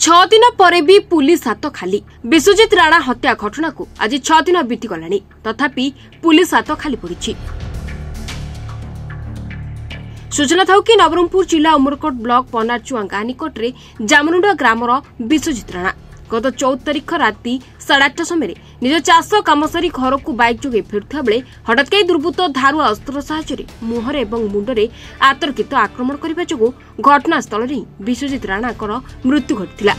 6 दिन पर भी पुलिस हाथ खाली। विश्वजित राणा हत्या घटना को आज 6 दिन बीतीगला तथापि पुलिस हाथ खाली पड़ी। सूचना था कि नवरंगपुर जिला उमरकोट ब्लॉक पनारचुआंगा निकट में जामरुंड ग्रामर विश्वजित राणा गत 14 तारिख राति 8:30 समय निज चाष कम सारी घर को बाइक जोगे फेरुता बेले हठात कई दुर्बृत्त धारुआ अस्त्र साहाय्य मुहरे और मुंडरे आतर्कित आक्रमण करने जो घटनास्थल में विश्वजित राणा मृत्यु घटी।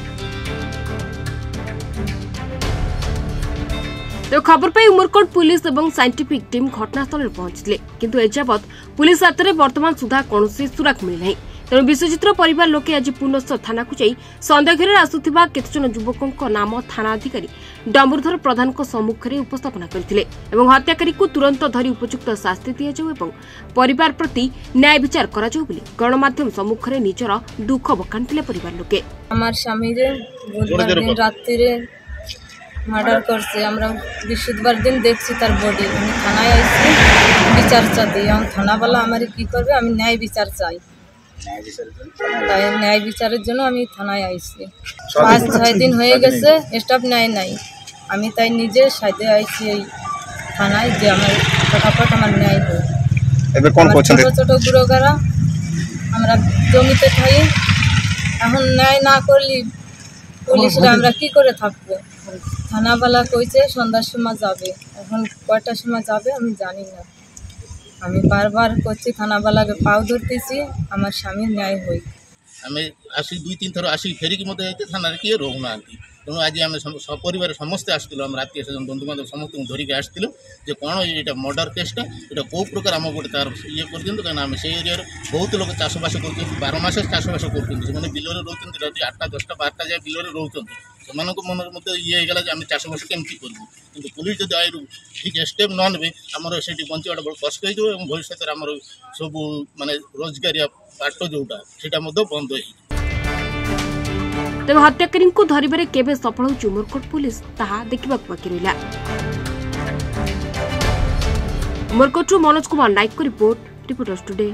तो खबर पाई उमरकोट पुलिस और साइंटिफिक टीम घटनास्थल में पहुंचते किंतु एजावत पुलिस हाथ में वर्तमान सुधा कौन सुराक मिलना। तेणु विश्वजित परिवार लोके आज पुनश्च थाना को जाई सन्देह आसुथिबा केतजन युवकों नाम थाना अधिकारी डम्बरुधर प्रधान सम्मुखें उपस्थापन करथिले एवं हत्याकारी को तुरंत धरी उपयुक्त शास्ति दिया जाऊ एवं परिवार प्रति न्याय विचार करा जाऊ बोली गणमाध्यम सम्मुखें निजर दुख बखाणिथिले परिवार लोके। हमार स्वामी रे बुधवार दिन रात्रि रे मर्डर करছে আমরা বৃহস্পতিবার দিন দেখছি তার বডি আমি থানায় আইছি বিচার চাই আমি থানাওয়ালা আমারে কি করবে আমি ন্যায় বিচার চাই তাই ন্যায় বিচারের জন্য আমি থানায় আইছি 5-6 দিন হয়ে গেছে স্টাফ নাই আমি তাই নিজে সাইডে আইছি এই থানায় যে আমার ফটাফট আমার ন্যায় হোক। এবে কোন করছেন ছোট গুরুগারা আমরা জমিতে খাই এখন ন্যায় না করলি পুলিশরা আমরা কি করে থাকবো। থানাওয়ালা কইছে সন্ধ্যার সময় যাবে এখন কয়টার সময় যাবে আমি জানি না। আমি বারবার করছি থানাওয়ালাকে পাও ধরতেছি আমার স্বামীর ন্যায় হই। আমি আসি 2-3 থর আসি ফেরিকি মধ্যে যাইতে থানার কিଏ রହୁନାହାନ୍ତି ତେଣୁ ଆଜି ଆମେ ସପରିବାର ସମସ୍ତେ ଆସିଥିଲୁ ଆମ ଆତ୍ମୀୟ ସ୍ୱଜନ ବନ୍ଧୁବାନ୍ଧବ ସମସ୍ତଙ୍କୁ ଧରିକି ଆସିଥିଲୁ ଯେ କ'ଣ ଏଇଟା ମର୍ଡର କେସ୍ଟା ଏଇଟା କେଉଁ ପ୍ରକାର ଆମ ଗୋଟେ ତାର ଇଏ କରିଦିଅନ୍ତୁ କାହିଁକିନା ଆମେ ସେଇ ଏରିଆରେ ବହୁତ ଲୋକ ଚାଷବାସ କରୁଛନ୍ତି 12 ମାସ ଚାଷବାସ କରୁଛନ୍ତି ସେମାନେ ବିଲରେ ରହୁଛନ୍ତି ରାତି 8ଟା 10ଟା 12ଟା ଯାଏ ବିଲରେ ରହୁଛନ୍ତି ସେମାନଙ୍କ ମନରେ ମଧ୍ୟ ଇଏ ହେଇଗଲା ଯେ ଆମେ ଚାଷବାସ କେମିତି କରିବୁ କିନ୍ତୁ ପୁଲିସ ଯଦି ଆଇରୁ ଠିକ୍ ଷ୍ଟେପ୍ ନ ନେବେ ଆମର ସେଠି ବଞ୍ଚିବାଟା ବହୁତ କଷ୍ଟ ହେଇଯିବ ଏବଂ ଭବିଷ୍ୟତରେ ଆମର ସବୁ ମାନେ ରୋଜଗାରିଆ ବାଟ ଯେଉଁଟା ସେଇଟା ମଧ୍ୟ ବନ୍ଦ ହେଇଯିବ। तेज हत्याकारी को धरवे केवे सफल हो उमरकोट पुलिस ताहा देखा बाकी रहा। उमरकोट मनोज कुमार नाइक को रिपोर्ट रिपोर्टर्स टुडे।